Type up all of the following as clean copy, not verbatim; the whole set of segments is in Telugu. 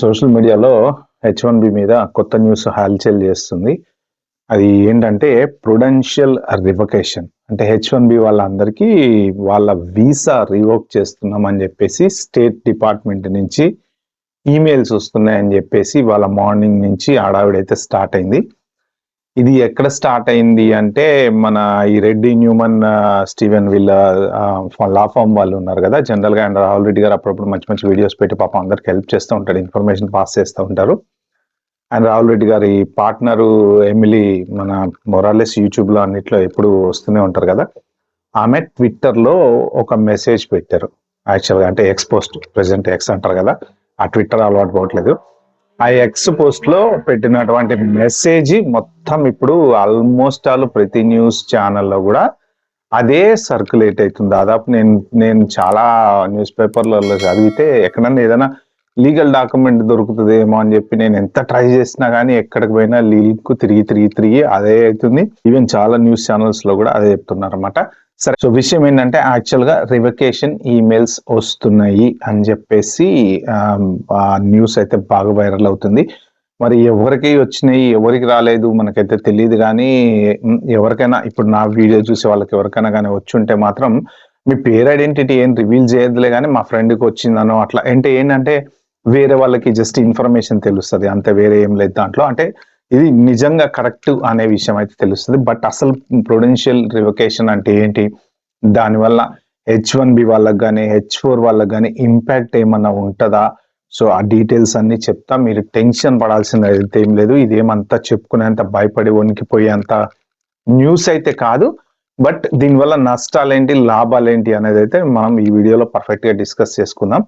సోషల్ మీడియాలో H1B మీద కొత్త న్యూస్ హల్చల్ చేస్తుంది. అది ఏంటంటే ప్రుడెన్షియల్ రివకేషన్. అంటే H1B వాళ్ళందరికీ వాళ్ళ వీసా రివోక్ చేస్తున్నామని చెప్పేసి స్టేట్ డిపార్ట్మెంట్ నుంచి ఈమెయిల్స్ వస్తున్నాయని చెప్పేసి వాళ్ళ మార్నింగ్ నుంచి హడావిడైతే స్టార్ట్ అయింది. ఇది ఎక్కడ స్టార్ట్ అయింది అంటే మన ఈ రెడ్డి న్యూమన్ స్టీవెన్ వీళ్ళ లా ఫామ్ వాళ్ళు ఉన్నారు కదా, జనరల్ గా అండ్ రాహుల్ రెడ్డి గారు అప్పుడప్పుడు మంచి మంచి వీడియోస్ పెట్టి పాపం అందరికి హెల్ప్ చేస్తూ ఉంటాడు, ఇన్ఫర్మేషన్ పాస్ చేస్తూ ఉంటారు. అండ్ రాహుల్ రెడ్డి గారి పార్ట్నరు ఎమిలీ మన మొరాలెస్ యూట్యూబ్ లో అన్నిట్లో ఎప్పుడు వస్తూనే ఉంటారు కదా. ఆమె ట్విట్టర్ లో ఒక మెసేజ్ పెట్టారు. యాక్చువల్గా అంటే ఎక్స్ పోస్ట్, ప్రెసెంట్ ఎక్స్ అంటారు కదా, ఆ ట్విట్టర్ అలవాటు పోవట్లేదు. ఆ ఎక్స్ పోస్ట్ లో పెట్టినటువంటి మెసేజ్ మొత్తం ఇప్పుడు ఆల్మోస్ట్ ఆల్ ప్రతి న్యూస్ ఛానల్లో కూడా అదే సర్క్యులేట్ అవుతుంది. దాదాపు నేను చాలా న్యూస్ పేపర్లలో చదివితే ఎక్కడన్నా ఏదైనా లీగల్ డాక్యుమెంట్ దొరుకుతుందేమో అని చెప్పి నేను ఎంత ట్రై చేసినా కానీ ఎక్కడికి పోయినా లీక్ తిరిగి అదే అవుతుంది. ఈవెన్ చాలా న్యూస్ ఛానల్స్ లో కూడా అదే చెప్తున్నారు అనమాట. సరే, సో విషయం ఏంటంటే యాక్చువల్గా రివకేషన్ ఈమెయిల్స్ వస్తున్నాయి అని చెప్పేసి ఆ న్యూస్ అయితే బాగా వైరల్ అవుతుంది. మరి ఎవరికి వచ్చినాయి ఎవరికి రాలేదు మనకైతే తెలియదు, కానీ ఎవరికైనా ఇప్పుడు నా వీడియో చూసే వాళ్ళకి ఎవరికైనా కానీ వచ్చి ఉంటే మాత్రం మీ పేరు ఐడెంటిటీ ఏం రివీల్ చేయదులే, కానీ మా ఫ్రెండ్కి వచ్చిందనో అట్లా అంటే ఏంటంటే వేరే వాళ్ళకి జస్ట్ ఇన్ఫర్మేషన్ తెలుస్తుంది అంతే, వేరే ఏం లేదు దాంట్లో. అంటే ఇది నిజంగా కరెక్ట్ అనే విషయం అయితే తెలుస్తుంది. బట్ అసలు ప్రుడెన్షియల్ రివకేషన్ అంటే ఏంటి, దానివల్ల H1B వాళ్ళకి కానీ H4 వాళ్ళకి కానీ ఇంపాక్ట్ ఏమన్నా ఉంటుందా, సో ఆ డీటెయిల్స్ అన్ని చెప్తా. మీరు టెన్షన్ పడాల్సిన అయితే ఏం లేదు. ఇదేమంతా చెప్పుకునేంత భయపడి వణికిపోయేంత న్యూస్ అయితే కాదు. బట్ దీనివల్ల నష్టాలేంటి లాభాలేంటి అనేది అయితే మనం ఈ వీడియోలో పర్ఫెక్ట్ గా డిస్కస్ చేసుకుందాం.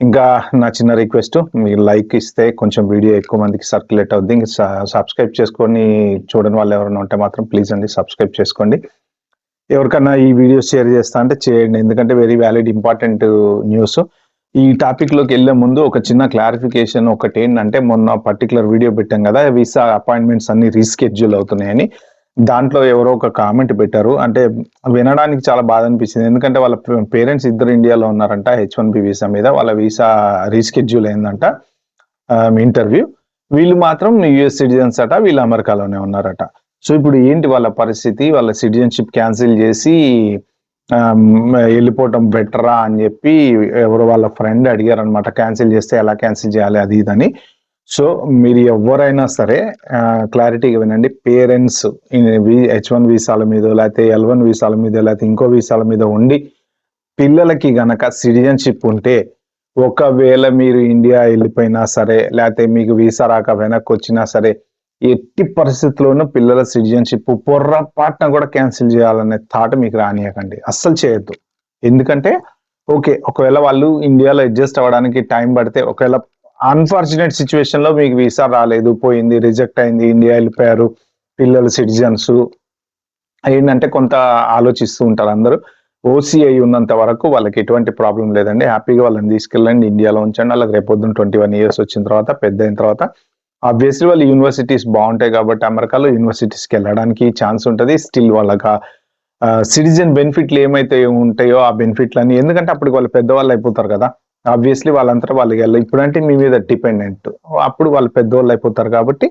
ఇంకా నా చిన్న రిక్వెస్ట్, మీరు లైక్ ఇస్తే కొంచెం వీడియో ఎక్కువ మందికి సర్క్యులేట్ అవుద్ది. ఇంకా సబ్స్క్రైబ్ చేసుకొని చూడని వాళ్ళు ఎవరైనా ఉంటే మాత్రం ప్లీజ్ అండి సబ్స్క్రైబ్ చేసుకోండి. ఎవరికన్నా ఈ వీడియో షేర్ చేస్తా అంటే చేయండి, ఎందుకంటే వెరీ వ్యాలిడ్ ఇంపార్టెంట్ న్యూస్. ఈ టాపిక్ లోకి వెళ్లే ముందు ఒక చిన్న క్లారిఫికేషన్ ఒకటి ఏంటంటే, మొన్న పర్టికులర్ వీడియో పెట్టాం కదా వీసా అపాయింట్మెంట్స్ అన్ని రీస్కెడ్యూల్ అవుతున్నాయని. దాంట్లో ఎవరో ఒక కామెంట్ పెట్టారు, అంటే వినడానికి చాలా బాధ అనిపించింది. ఎందుకంటే వాళ్ళ పేరెంట్స్ ఇద్దరు ఇండియాలో ఉన్నారంట, H1B వీసా మీద. వాళ్ళ వీసా రీస్కెడ్యూల్ అయిందంట ఇంటర్వ్యూ. వీళ్ళు మాత్రం యుఎస్ సిటిజన్స్ అట, వీళ్ళు అమెరికాలోనే ఉన్నారట. సో ఇప్పుడు ఏంటి వాళ్ళ పరిస్థితి, వాళ్ళ సిటిజన్షిప్ క్యాన్సిల్ చేసి వెళ్ళిపోవటం బెటరా అని చెప్పి ఎవరు వాళ్ళ ఫ్రెండ్ అడిగారు అనమాట. క్యాన్సిల్ చేస్తే ఎలా క్యాన్సిల్ చేయాలి అది ఇదని. సో మీరు ఎవరైనా సరే క్లారిటీగా వినండి. పేరెంట్స్ H1 వీసాల మీద లేకపోతే L1 వీసాల మీద లేకపోతే ఇంకో వీసాల మీద ఉండి పిల్లలకి గనక సిటిజన్షిప్ ఉంటే, ఒకవేళ మీరు ఇండియా వెళ్ళిపోయినా సరే లేకపోతే మీకు వీసా రాక వెనక్కి వచ్చినా సరే, ఎట్టి పరిస్థితుల్లోనూ పిల్లల సిటిజన్షిప్ పొర్రపాటున కూడా క్యాన్సిల్ చేయాలనే థాట్ మీకు రానియకండి, అస్సలు చేయొద్దు. ఎందుకంటే ఓకే, ఒకవేళ వాళ్ళు ఇండియాలో అడ్జస్ట్ అవ్వడానికి టైం పడితే, ఒకవేళ అన్ఫార్చునేట్ సిచ్యువేషన్ లో మీకు వీసా రాలేదు, పోయింది, రిజెక్ట్ అయింది, ఇండియా వెళ్ళిపోయారు, పిల్లలు సిటిజన్స్ ఏంటంటే కొంత ఆలోచిస్తూ ఉంటారు అందరూ. OCI ఉన్నంత వరకు వాళ్ళకి ఎటువంటి ప్రాబ్లం లేదండి, హ్యాపీగా వాళ్ళని తీసుకెళ్ళండి, ఇండియాలో ఉంచండి. వాళ్ళకి రేపొద్దున 21 years వచ్చిన తర్వాత, పెద్ద అయిన తర్వాత ఆబ్వియస్లీ వాళ్ళు యూనివర్సిటీస్ బాగుంటాయి కాబట్టి అమెరికాలో యూనివర్సిటీస్కి వెళ్ళడానికి ఛాన్స్ ఉంటుంది. స్టిల్ వాళ్ళకి సిటిజన్ బెనిఫిట్లు ఏమైతే ఉంటాయో ఆ బెనిఫిట్లన్నీ, ఎందుకంటే అప్పుడు వాళ్ళు పెద్దవాళ్ళు అయిపోతారు కదా, ఆబ్వియస్లీ వాళ్ళంతా వాళ్ళకి ఇప్పుడంటే మీ మీద డిపెండెంట్, అప్పుడు వాళ్ళు పెద్దవాళ్ళు అయిపోతారు కాబట్టి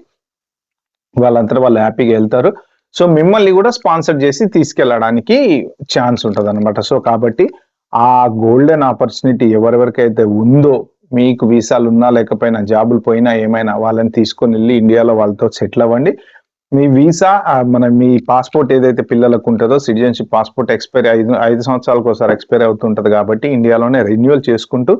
వాళ్ళంతా వాళ్ళు హ్యాపీగా వెళ్తారు. సో మిమ్మల్ని కూడా స్పాన్సర్ చేసి తీసుకెళ్ళడానికి ఛాన్స్ ఉంటుంది అనమాట. సో కాబట్టి ఆ గోల్డెన్ ఆపర్చునిటీ ఎవరెవరికైతే ఉందో, మీకు వీసాలు ఉన్నా లేకపోయినా, జాబులు పోయినా ఏమైనా, వాళ్ళని తీసుకొని వెళ్ళి ఇండియాలో వాళ్ళతో సెటిల్ అవ్వండి. మీ వీసా మీ పాస్పోర్ట్ ఏదైతే పిల్లలకు ఉంటుందో, సిటిజన్షిప్ పాస్పోర్ట్ ఎక్స్పైరీ 5 సంవత్సరాలకు ఒకసారి ఎక్స్పైరీ అవుతుంటది కాబట్టి ఇండియాలోనే రెన్యువల్ చేసుకుంటూ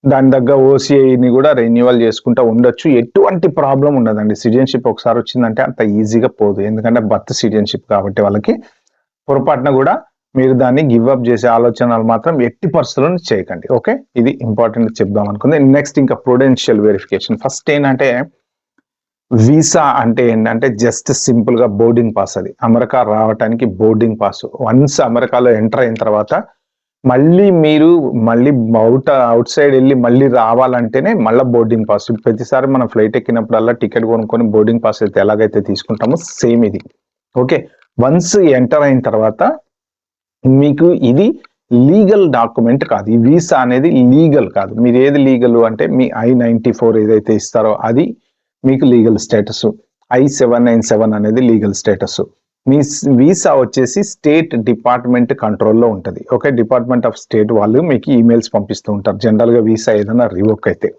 దాని దగ్గర OCIని కూడా రెన్యువల్ చేసుకుంటూ ఉండొచ్చు. ఎటువంటి ప్రాబ్లం ఉండదండి. సిటిజన్షిప్ ఒకసారి వచ్చిందంటే అంత ఈజీగా పోదు, ఎందుకంటే బర్త్ సిటిజన్షిప్ కాబట్టి వాళ్ళకి. పొరపాటున కూడా మీరు దాన్ని గివ్ అప్ చేసే ఆలోచనలు మాత్రం ఎట్టి పరిస్థితుల్లో చేయకండి. ఓకే, ఇది ఇంపార్టెంట్ చెప్దాం అనుకుంది. నెక్స్ట్ ఇంకా ప్రుడెన్షియల్ వెరిఫికేషన్. ఫస్ట్ ఏంటంటే వీసా అంటే ఏంటంటే జస్ట్ సింపుల్ గా బోర్డింగ్ పాస్. అది అమెరికా రావడానికి బోర్డింగ్ పాస్. వన్స్ అమెరికాలో ఎంటర్ అయిన తర్వాత మళ్ళీ మీరు అవుట్ సైడ్ వెళ్ళి మళ్ళీ రావాలంటేనే మళ్ళీ బోర్డింగ్ పాస్. ప్రతిసారి మనం ఫ్లైట్ ఎక్కినప్పుడల్లా టికెట్ కొనుక్కొని బోర్డింగ్ పాస్ అయితే ఎలాగైతే తీసుకుంటామో సేమ్ ఇది. ఓకే, వన్స్ ఎంటర్ అయిన తర్వాత మీకు ఇది లీగల్ డాక్యుమెంట్ కాదు. ఈ వీసా అనేది లీగల్ కాదు. మీరు ఏది లీగల్ అంటే మీ I-94 ఏదైతే ఇస్తారో అది మీకు లీగల్ స్టేటస్. I-797 అనేది లీగల్ స్టేటస్. మీ వీసా వచ్చేసి స్టేట్ డిపార్ట్మెంట్ కంట్రోల్లో ఉంటుంది. ఓకే, డిపార్ట్మెంట్ ఆఫ్ స్టేట్ వాళ్ళు మీకు ఈమెయిల్స్ పంపిస్తూ ఉంటారు జనరల్గా వీసా ఏదైనా రివోక్ అయితే.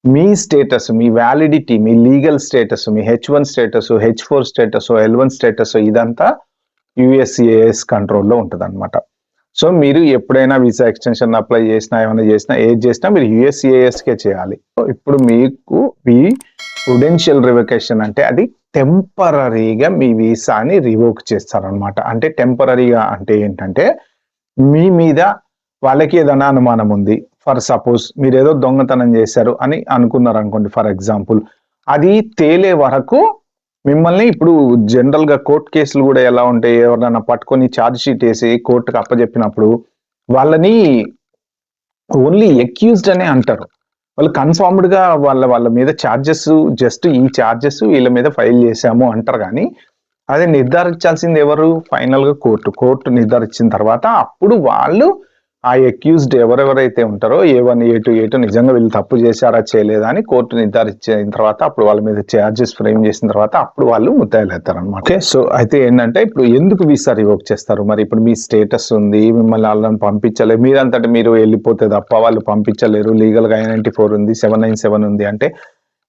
మీ స్టేటస్, మీ వ్యాలిడిటీ, మీ లీగల్ స్టేటస్, మీ H1 status, H4 status, L1 status ఇదంతా USCIS కంట్రోల్లో ఉంటుంది అనమాట. సో మీరు ఎప్పుడైనా వీసా ఎక్స్టెన్షన్ అప్లై చేసినా, ఏమైనా చేసినా, ఏది చేసినా మీరు USCISకే చేయాలి. ఇప్పుడు మీకు మీ ప్రుడెన్షియల్ రివోకేషన్ అంటే అది టెంపరరీగా మీ వీసాని రివోక్ చేస్తారనమాట. అంటే టెంపరరీగా అంటే ఏంటంటే మీ మీద వాళ్ళకి ఏదైనా అనుమానం ఉంది. ఫర్ సపోజ్ మీరు ఏదో దొంగతనం చేశారు అని అనుకున్నారు అనుకోండి ఫర్ ఎగ్జాంపుల్, అది తేలే వరకు మిమ్మల్ని ఇప్పుడు జనరల్ గా కోర్ట్ కేసులు కూడా ఎలా ఉంటాయి, ఎవరైనా పట్టుకొని ఛార్జ్ షీట్ వేసి కోర్టుకు అప్పచెప్పినప్పుడు వాళ్ళని ఓన్లీ అక్యూజ్డ్ అనే అంటారు. వాళ్ళు కన్ఫర్మ్డ్ గా వాళ్ళ మీద ఛార్జెస్ జస్ట్ ఈ ఛార్జెస్ వీళ్ళ మీద ఫైల్ చేశాము అంటారు. కానీ అది నిర్ధారించాల్సింది ఎవరు? ఫైనల్ గా కోర్టు నిర్ధారించిన తర్వాత అప్పుడు వాళ్ళు ఆ అక్యూజ్డ్ ఎవరెవరైతే ఉంటారో A1, A2, A2 నిజంగా వీళ్ళు తప్పు చేశారా చేయలేదా అని కోర్టు నిర్ధారించిన తర్వాత అప్పుడు వాళ్ళ మీద ఛార్జెస్ ఫ్రేమ్ చేసిన తర్వాత అప్పుడు వాళ్ళు ముద్దాయిలు అవుతారు అనమాట. ఓకే, సో అయితే ఏంటంటే ఇప్పుడు ఎందుకు వీసా రివోక్ చేస్తారు? మరి ఇప్పుడు మీ స్టేటస్ ఉంది, మిమ్మల్ని వాళ్ళని పంపించలేరు, మీరంతటా మీరు వెళ్ళిపోతే తప్ప వాళ్ళు పంపించలేరు, లీగల్ గా I-94 ఉంది, 797 ఉంది అంటే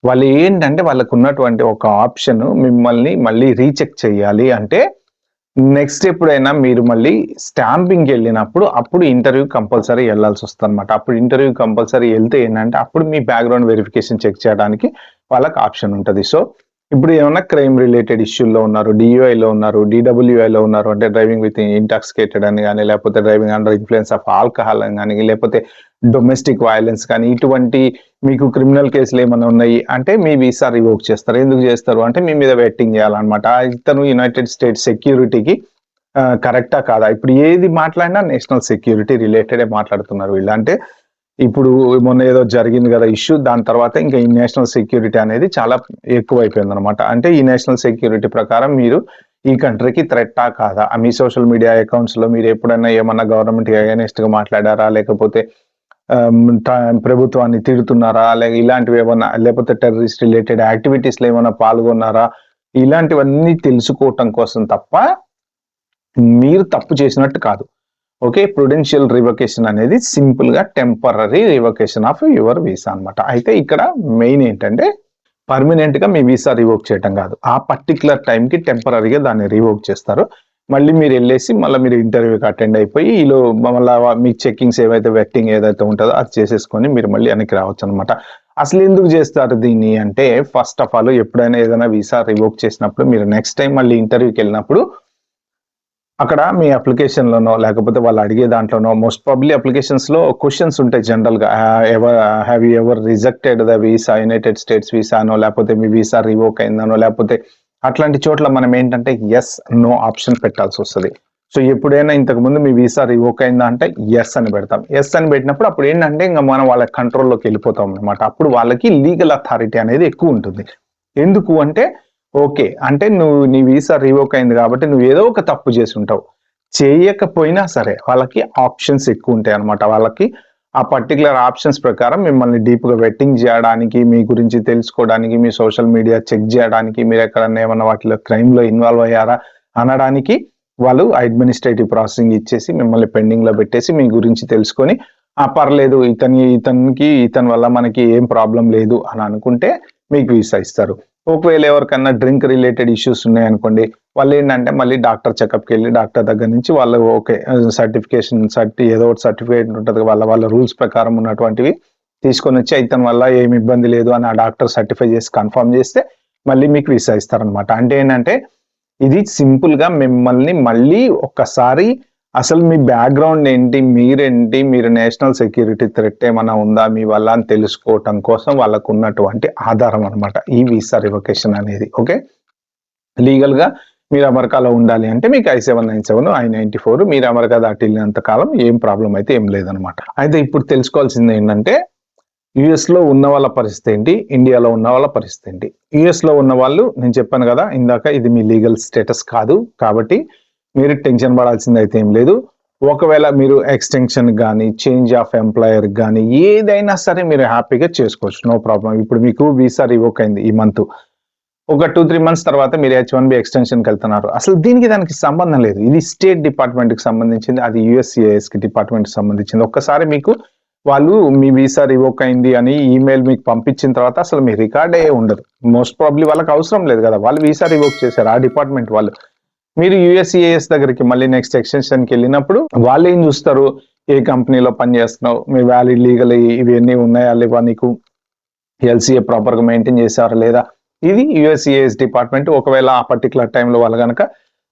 వాళ్ళు ఏంటంటే వాళ్ళకు ఉన్నటువంటి ఒక ఆప్షన్ మిమ్మల్ని మళ్ళీ రీచెక్ చేయాలి. అంటే నెక్స్ట్ ఎప్పుడైనా మీరు మళ్ళీ స్టాంపింగ్ వెళ్ళినప్పుడు అప్పుడు ఇంటర్వ్యూ కంపల్సరీ వెళ్ళాల్సి వస్తుంది అనమాట. అప్పుడు ఇంటర్వ్యూ కంపల్సరీ వెళ్తే ఏంటంటే అప్పుడు మీ బ్యాక్గ్రౌండ్ వెరిఫికేషన్ చెక్ చేయడానికి వాళ్ళకి ఆప్షన్ ఉంటుంది. సో ఇప్పుడు ఏమైనా క్రైమ్ రిలేటెడ్ ఇష్యూల్లో ఉన్నారు, DUIలో ఉన్నారు, DWIలో ఉన్నారు, అంటే డ్రైవింగ్ విత్ ఇంటాక్సికేటెడ్ అని కానీ, లేకపోతే driving under influence of alcohol అని కానీ, లేకపోతే డొమెస్టిక్ వైలెన్స్ కానీ, ఇటువంటి మీకు క్రిమినల్ కేసులు ఏమైనా ఉన్నాయి అంటే మీ వీసా రివోక్ చేస్తారు. ఎందుకు చేస్తారు అంటే మీ మీద వెట్టింగ్ చేయాలన్నమాట. ఇతను యునైటెడ్ స్టేట్స్ సెక్యూరిటీకి కరెక్టా కాదా? ఇప్పుడు ఏది మాట్లాడినా నేషనల్ సెక్యూరిటీ రిలేటెడే మాట్లాడుతున్నారు వీళ్ళు. అంటే ఇప్పుడు మొన్న ఏదో జరిగింది కదా ఇష్యూ, దాని తర్వాత ఇంకా ఈ నేషనల్ సెక్యూరిటీ అనేది చాలా ఎక్కువైపోయింది అనమాట. అంటే ఈ నేషనల్ సెక్యూరిటీ ప్రకారం మీరు ఈ కంట్రీకి థ్రెట్టా కాదా? మీ సోషల్ మీడియా అకౌంట్స్ లో మీరు ఎప్పుడైనా ఏమన్నా గవర్నమెంట్ అగైనెస్ట్ గా మాట్లాడారా, లేకపోతే ప్రభుత్వాన్ని తిడుతున్నారా, ఇలాంటివి ఏమన్నా, లేకపోతే టెర్రరిస్ట్ రిలేటెడ్ యాక్టివిటీస్ లో ఏమైనా పాల్గొన్నారా, ఇలాంటివన్నీ తెలుసుకోవటం కోసం తప్ప మీరు తప్పు చేసినట్టు కాదు. ఓకే, ప్రుడెన్షియల్ రివోకేషన్ అనేది సింపుల్ గా temporary revocation of your visa అనమాట. అయితే ఇక్కడ మెయిన్ ఏంటంటే పర్మనెంట్ గా మీ వీసా రివోక్ చేయటం కాదు, ఆ పర్టికులర్ టైంకి టెంపరరీగా దాన్ని రివోక్ చేస్తారు. మళ్ళీ మీరు వెళ్ళేసి మళ్ళీ మీరు ఇంటర్వ్యూకి అటెండ్ అయిపోయి ఈలో మళ్ళీ మీ చెక్కింగ్స్ ఏవైతే వెట్టింగ్ ఏదైతే ఉంటుందో అది చేసేసుకొని మీరు మళ్ళీ వెనక్కి రావచ్చు అనమాట. అసలు ఎందుకు చేస్తారు దీన్ని అంటే, ఫస్ట్ ఆఫ్ ఆల్ ఎప్పుడైనా ఏదైనా వీసా రివోక్ చేసినప్పుడు మీరు నెక్స్ట్ టైం మళ్ళీ ఇంటర్వ్యూకి వెళ్ళినప్పుడు అక్కడ మీ అప్లికేషన్ లోనో లేకపోతే వాళ్ళు అడిగే దాంట్లోనో మోస్ట్ ప్రాబబ్లీ అప్లికేషన్స్ లో క్వశ్చన్స్ ఉంటాయి జనరల్ గా, have you ever rejected the visa, United States వీసానో, లేకపోతే మీ వీసా రివోక్ అయిందనో, లేకపోతే అట్లాంటి చోట్ల మనం ఏంటంటే ఎస్ నో ఆప్షన్ పెట్టాల్సి వస్తుంది. సో ఎప్పుడైనా ఇంతకు ముందు మీ వీసా రివోక్ అయిందా అంటే ఎస్ అని పెడతాం. ఎస్ అని పెట్టినప్పుడు అప్పుడు ఏంటంటే ఇంకా మనం వాళ్ళ కంట్రోల్లోకి వెళ్ళిపోతాం అనమాట. అప్పుడు వాళ్ళకి లీగల్ అథారిటీ అనేది ఎక్కువ ఉంటుంది. ఎందుకు అంటే ఓకే, అంటే నీ వీసా రివోక్ అయింది కాబట్టి నువ్వు ఏదో ఒక తప్పు చేసి ఉంటావు, చేయకపోయినా సరే వాళ్ళకి ఆప్షన్స్ ఎక్కువ ఉంటాయి అనమాట. వాళ్ళకి ఆ పర్టికులర్ ఆప్షన్స్ ప్రకారం మిమ్మల్ని డీప్గా వెట్టింగ్ చేయడానికి, మీ గురించి తెలుసుకోవడానికి, మీ సోషల్ మీడియా చెక్ చేయడానికి, మీరు ఎక్కడన్నా ఏమన్నా వాటిలో క్రైమ్లో ఇన్వాల్వ్ అయ్యారా అనడానికి వాళ్ళు అడ్మినిస్ట్రేటివ్ ప్రాసెసింగ్ ఇచ్చేసి మిమ్మల్ని పెండింగ్ లో పెట్టేసి మీ గురించి తెలుసుకొని పర్లేదు ఇతని వల్ల మనకి ఏం ప్రాబ్లం లేదు అని అనుకుంటే మీకు వీసా ఇస్తారు. ఒకవేళ ఎవరికన్నా డ్రింక్ రిలేటెడ్ ఇష్యూస్ ఉన్నాయనుకోండి, వాళ్ళు ఏంటంటే మళ్ళీ డాక్టర్ చెకప్కి వెళ్ళి డాక్టర్ దగ్గర నుంచి వాళ్ళు ఓకే ఏదో ఒకటి సర్టిఫికేట్ ఉంటుంది వాళ్ళ రూల్స్ ప్రకారం ఉన్నటువంటివి తీసుకొని వచ్చి ఇతని వల్ల ఏమి ఇబ్బంది లేదు అని ఆ డాక్టర్ సర్టిఫై చేసి కన్ఫర్మ్ చేస్తే మళ్ళీ మీకు వీసా ఇస్తారనమాట. అంటే ఏంటంటే ఇది సింపుల్ గా మిమ్మల్ని మళ్ళీ ఒక్కసారి అసలు మీ బ్యాక్గ్రౌండ్ ఏంటి, మీరేంటి, మీరు నేషనల్ సెక్యూరిటీ థ్రెట్ ఏమైనా ఉందా మీ వల్ల అని తెలుసుకోవటం కోసం వాళ్ళకు ఉన్నటువంటి ఆధారం అనమాట ఈ వీసా రివోకేషన్ అనేది. ఓకే, లీగల్ గా మీరు అమెరికాలో ఉండాలి అంటే మీకు I-797, I-94 మీరు అమెరికా దాటి వెళ్ళినంత కాలం ఏం ప్రాబ్లం అయితే ఏం లేదనమాట. అయితే ఇప్పుడు తెలుసుకోవాల్సింది ఏంటంటే యుఎస్ లో ఉన్న వాళ్ళ పరిస్థితి ఏంటి, ఇండియాలో ఉన్న వాళ్ళ పరిస్థితి ఏంటి. యుఎస్ లో ఉన్న వాళ్ళు నేను చెప్పాను కదా ఇందాక, ఇది మీ లీగల్ స్టేటస్ కాదు కాబట్టి మీరు టెన్షన్ పడాల్సింది అయితే ఏం లేదు. ఒకవేళ మీరు ఎక్స్టెన్షన్ కానీ చేంజ్ ఆఫ్ ఎంప్లాయర్ కానీ ఏదైనా సరే మీరు హ్యాపీగా చేసుకోవచ్చు, నో ప్రాబ్లం. ఇప్పుడు మీకు వీసా రివోక్ అయింది ఈ మంత్, ఒక 2-3 మంత్స్ తర్వాత మీరు H1B ఎక్స్టెన్షన్కి వెళ్తున్నారు. అసలు దానికి సంబంధం లేదు. ఇది స్టేట్ డిపార్ట్మెంట్కి సంబంధించింది, అది USCIS డిపార్ట్మెంట్కి సంబంధించింది. ఒక్కసారి మీకు వాళ్ళు మీ వీసా రివోక్ అయింది అని ఈమెయిల్ మీకు పంపించిన తర్వాత అసలు మీ రికార్డే ఉండదు. మోస్ట్ ప్రాబ్లీ వాళ్ళకి అవసరం లేదు కదా, వాళ్ళు వీసా రివోక్ చేశారు ఆ డిపార్ట్మెంట్ వాళ్ళు. మీరు USCIS దగ్గరికి మళ్ళీ నెక్స్ట్ ఎక్స్టెన్షన్కి వెళ్ళినప్పుడు వాళ్ళు ఏం చూస్తారు, ఏ కంపెనీలో పనిచేస్తున్నావు, మీ వ్యాలిడ్ లీగల్ ఇవన్నీ ఉన్నాయా లేవా, నీకు LCA ప్రాపర్గా మెయింటైన్ చేశారా లేదా, ఇది USCIS డిపార్ట్మెంట్. ఒకవేళ ఆ పర్టికులర్ టైంలో వాళ్ళు కనుక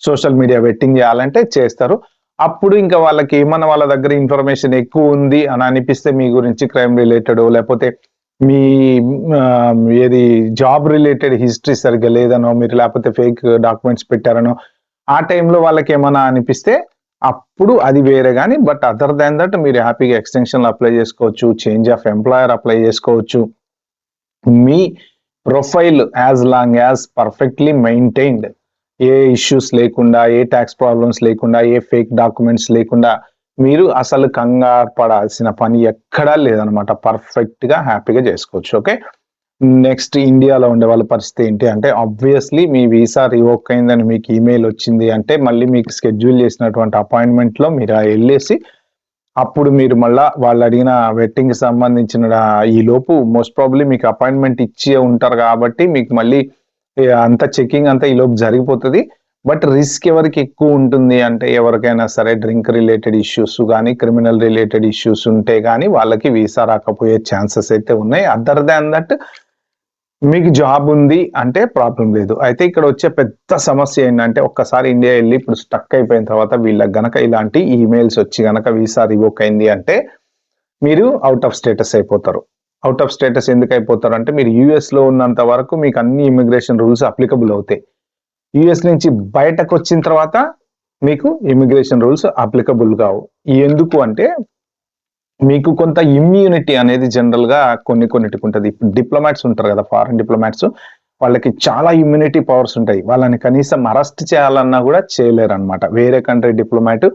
సోషల్ మీడియా వెట్టింగ్ చేయాలంటే చేస్తారు. అప్పుడు ఇంకా వాళ్ళకి ఏమన్నా వాళ్ళ దగ్గర ఇన్ఫర్మేషన్ ఎక్కువ ఉంది అని అనిపిస్తే మీ గురించి క్రైమ్ రిలేటెడ్ లేకపోతే మీ ఏది జాబ్ రిలేటెడ్ హిస్టరీ సరిగ్గా లేదనో, మీరు లేకపోతే ఫేక్ డాక్యుమెంట్స్ పెట్టారనో, ఆ టైంలో వాళ్ళకి ఏమన్నా అనిపిస్తే అప్పుడు అది వేరే. కానీ బట్ అదర్ దాన్ దట్ మీరు హ్యాపీగా ఎక్స్టెన్షన్ అప్లై చేసుకోవచ్చు, చేంజ్ ఆఫ్ ఎంప్లాయర్ అప్లై చేసుకోవచ్చు. మీ profile as long as perfectly maintained, ఏ ఇష్యూస్ లేకుండా, ఏ ట్యాక్స్ ప్రాబ్లమ్స్ లేకుండా, ఏ ఫేక్ డాక్యుమెంట్స్ లేకుండా మీరు అసలు కంగారు పడాల్సిన పని ఎక్కడా లేదనమాట. పర్ఫెక్ట్ గా హ్యాపీగా చేసుకోవచ్చు. ఓకే, నెక్స్ట్ ఇండియాలో ఉండే వాళ్ళ పరిస్థితి ఏంటి అంటే, ఆబ్వియస్లీ మీ వీసా రివోక్ అయిందని మీకు ఈమెయిల్ వచ్చింది అంటే మళ్ళీ మీకు షెడ్యూల్ చేసినటువంటి అపాయింట్మెంట్ లో మీరు వెళ్ళేసి అప్పుడు మీరు మళ్ళా వాళ్ళు అడిగిన వెట్టింగ్ సంబంధించిన ఈ లోపు మోస్ట్ ప్రాబ్లీ మీకు అపాయింట్మెంట్ ఇచ్చి ఉంటారు కాబట్టి మీకు మళ్ళీ అంత చెకింగ్ అంతా ఈ లోపు జరిగిపోతుంది. బట్ రిస్క్ ఎవరికి ఎక్కువ ఉంటుంది అంటే, ఎవరికైనా సరే డ్రింక్ రిలేటెడ్ ఇష్యూస్ కానీ క్రిమినల్ రిలేటెడ్ ఇష్యూస్ ఉంటే కానీ వాళ్ళకి వీసా రాకపోయే ఛాన్సెస్ అయితే ఉన్నాయి. అదర్ దాన్ దట్ మీకు జాబ్ ఉంది అంటే ప్రాబ్లం లేదు. అయితే ఇక్కడ వచ్చే పెద్ద సమస్య ఏంటంటే, ఒక్కసారి ఇండియా వెళ్ళి ఇప్పుడు స్టక్ అయిపోయిన తర్వాత వీళ్ళకి గనక ఇలాంటి ఈమెయిల్స్ వచ్చి గనక వీసా రివోక్ అయింది అంటే మీరు అవుట్ ఆఫ్ స్టేటస్ అయిపోతారు. అవుట్ ఆఫ్ స్టేటస్ ఎందుకు అయిపోతారు అంటే, మీరు యుఎస్ లో ఉన్నంత వరకు మీకు అన్ని ఇమిగ్రేషన్ రూల్స్ అప్లికబుల్ అవుతాయి. యుఎస్ నుంచి బయటకు వచ్చిన తర్వాత మీకు ఇమిగ్రేషన్ రూల్స్ అప్లికబుల్ కావు. ఎందుకు అంటే మీకు కొంత ఇమ్యూనిటీ అనేది జనరల్ గా కొన్నిటికి ఉంటుంది. ఇప్పుడు డిప్లొమాట్స్ ఉంటారు కదా, ఫారెన్ డిప్లొమాట్స్, వాళ్ళకి చాలా ఇమ్యూనిటీ పవర్స్ ఉంటాయి. వాళ్ళని కనీసం అరెస్ట్ చేయాలన్నా కూడా చేయలేరు అనమాట, వేరే కంట్రీ డిప్లొమాట్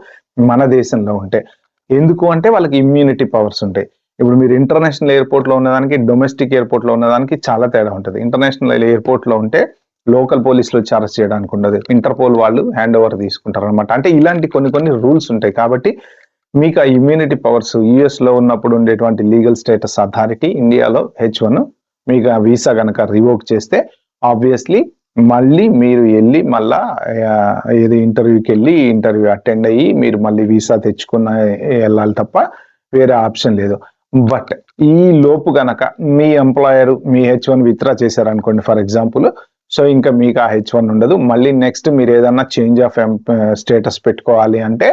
మన దేశంలో ఉంటే. ఎందుకు అంటే వాళ్ళకి ఇమ్యూనిటీ పవర్స్ ఉంటాయి. ఇప్పుడు మీరు ఇంటర్నేషనల్ ఎయిర్పోర్ట్ లో ఉన్నదానికి డొమెస్టిక్ ఎయిర్పోర్ట్ లో ఉన్నదానికి చాలా తేడా ఉంటుంది. ఇంటర్నేషనల్ ఎయిర్పోర్ట్ లో ఉంటే లోకల్ పోలీసులు వచ్చి అరెస్ట్ చేయడానికి ఉండదు, ఇంటర్పోల్ వాళ్ళు హ్యాండ్ ఓవర్ తీసుకుంటారు అనమాట. అంటే ఇలాంటి కొన్ని రూల్స్ ఉంటాయి. కాబట్టి మీకు ఆ ఇమ్యూనిటీ పవర్స్ యుఎస్ లో ఉన్నప్పుడు ఉండేటువంటి లీగల్ స్టేటస్ అథారిటీ ఇండియాలో H1 మీకు ఆ వీసా కనుక రివోక్ చేస్తే ఆబ్వియస్లీ మళ్ళీ మీరు వెళ్ళి మళ్ళా ఏది ఇంటర్వ్యూకి వెళ్ళి ఇంటర్వ్యూ అటెండ్ అయ్యి మీరు మళ్ళీ వీసా తెచ్చుకున్న వెళ్ళాలి తప్ప వేరే ఆప్షన్ లేదు. బట్ ఈ లోపు గనక మీ ఎంప్లాయర్ మీ H1 విత్డ్రా చేశారనుకోండి ఫర్ ఎగ్జాంపుల్, సో ఇంకా మీకు ఆ H1 ఉండదు. మళ్ళీ నెక్స్ట్ మీరు ఏదన్నా చేంజ్ ఆఫ్ స్టేటస్ పెట్టుకోవాలి అంటే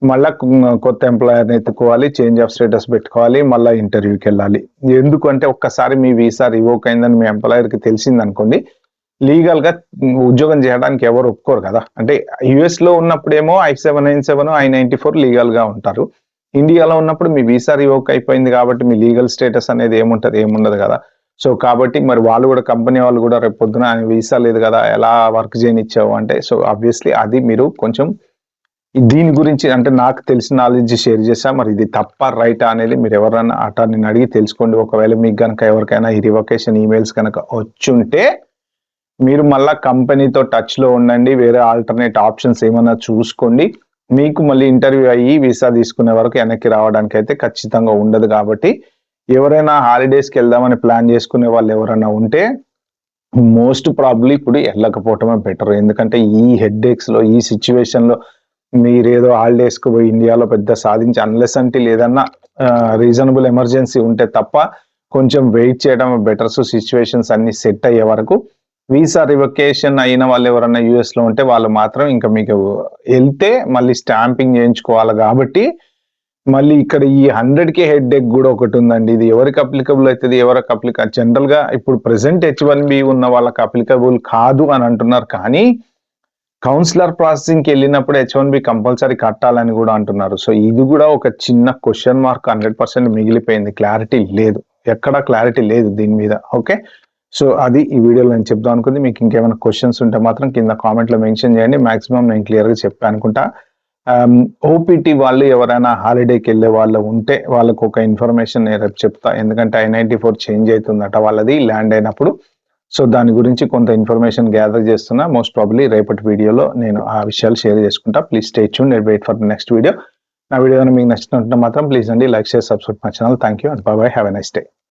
మళ్ళా కొత్త ఎంప్లాయర్ని ఎత్తుకోవాలి, చేంజ్ ఆఫ్ స్టేటస్ పెట్టుకోవాలి, మళ్ళీ ఇంటర్వ్యూకి వెళ్ళాలి. ఎందుకంటే ఒక్కసారి మీ వీసా రివోక్ అయిందని మీ ఎంప్లాయర్కి తెలిసింది అనుకోండి, లీగల్ గా ఉద్యోగం చేయడానికి ఎవరు ఒప్పుకోరు కదా. అంటే యుఎస్ లో ఉన్నప్పుడేమో I-797 I-94 లీగల్ గా ఉంటారు. ఇండియాలో ఉన్నప్పుడు మీ వీసా రివోక్ అయిపోయింది కాబట్టి మీ లీగల్ స్టేటస్ అనేది ఏముండదు కదా. సో కాబట్టి మరి వాళ్ళు కూడా కంపెనీ వాళ్ళు కూడా రేపు పొద్దున వీసా లేదు కదా ఎలా వర్క్ చేయనిచ్చావు అంటే, సో ఆబ్వియస్లీ అది మీరు కొంచెం దీని గురించి అంటే నాకు తెలిసిన నాలెడ్జ్ షేర్ చేశా. మరి ఇది తప్ప రైటా అనేది మీరు ఎవరైనా అటార్నీని అడిగి తెలుసుకోండి. ఒకవేళ మీకు కనుక ఎవరికైనా ఈ రివొకేషన్ ఈమెయిల్స్ కనుక వచ్చుంటే మీరు మళ్ళీ కంపెనీతో టచ్ లో ఉండండి, వేరే ఆల్టర్నేట్ ఆప్షన్స్ ఏమైనా చూసుకోండి. మీకు మళ్ళీ ఇంటర్వ్యూ అయ్యి వీసా తీసుకునే వరకు వెనక్కి రావడానికి అయితే ఖచ్చితంగా ఉండదు. కాబట్టి ఎవరైనా హాలిడేస్కి వెళ్దామని ప్లాన్ చేసుకునే వాళ్ళు ఎవరైనా ఉంటే మోస్ట్ ప్రాబ్లీ ఇప్పుడు వెళ్ళకపోవటమే బెటర్. ఎందుకంటే ఈ హెడ్ ఏక్స్ లో, ఈ సిచ్యువేషన్ లో మీరేదో హాలిడేస్కి పోయి ఇండియాలో పెద్ద సాధించి అన్లెస్ అంటే లేదన్నా రీజనబుల్ ఎమర్జెన్సీ ఉంటే తప్ప కొంచెం వెయిట్ చేయడం బెటర్. సిచ్యువేషన్స్ అన్ని సెట్ అయ్యే వరకు వీసా రివొకేషన్ అయిన వాళ్ళు ఎవరన్నా యుఎస్ లో ఉంటే వాళ్ళు మాత్రం ఇంకా మీకు వెళ్తే మళ్ళీ స్టాంపింగ్ చేయించుకోవాలి. కాబట్టి మళ్ళీ ఇక్కడ ఈ 100K హెడ్ ఎక్ కూడా ఒకటి ఉందండి. ఇది ఎవరికి అప్లికబుల్ అవుతుంది, ఎవరికి జనరల్ గా ఇప్పుడు ప్రెసెంట్ H1B ఉన్న వాళ్ళకి అప్లికబుల్ కాదు అని అంటున్నారు. కానీ కౌన్సిలర్ ప్రాసెసింగ్కి వెళ్ళినప్పుడు H1B కంపల్సరీ కట్టాలని కూడా అంటున్నారు. సో ఇది కూడా ఒక చిన్న క్వశ్చన్ మార్క్ 100% మిగిలిపోయింది. క్లారిటీ లేదు, ఎక్కడా క్లారిటీ లేదు దీని మీద. ఓకే, సో అది ఈ వీడియోలో నేను చెప్దాం అనుకుంది. మీకు ఇంకేమైనా క్వశ్చన్స్ ఉంటే మాత్రం కింద కామెంట్లో మెన్షన్ చేయండి. మాక్సిమం నేను క్లియర్గా చెప్పాను అనుకుంటా. ఓపీటీ వాళ్ళు ఎవరైనా హాలిడేకి వెళ్ళే వాళ్ళు ఉంటే వాళ్ళకు ఒక ఇన్ఫర్మేషన్ నేను రేపు చెప్తా. ఎందుకంటే I-94 చేంజ్ అవుతుందట వాళ్ళది ల్యాండ్ అయినప్పుడు. సో దాని గురించి కొంత ఇన్ఫర్మేషన్ గ్యాదర్ చేస్తున్నా. మోస్ట్ ప్రాబబ్లీ రేపటి వీడియోలో నేను ఆ విషయాలు షేర్ చేసుకుంటా. Please stay tune and wait for the next video. నా వీడియో మీకు నచ్చినట్టు మాత్రం ప్లీజ్ అండి like, share, subscribe my channel. Thank you and bye bye. Have a nice day.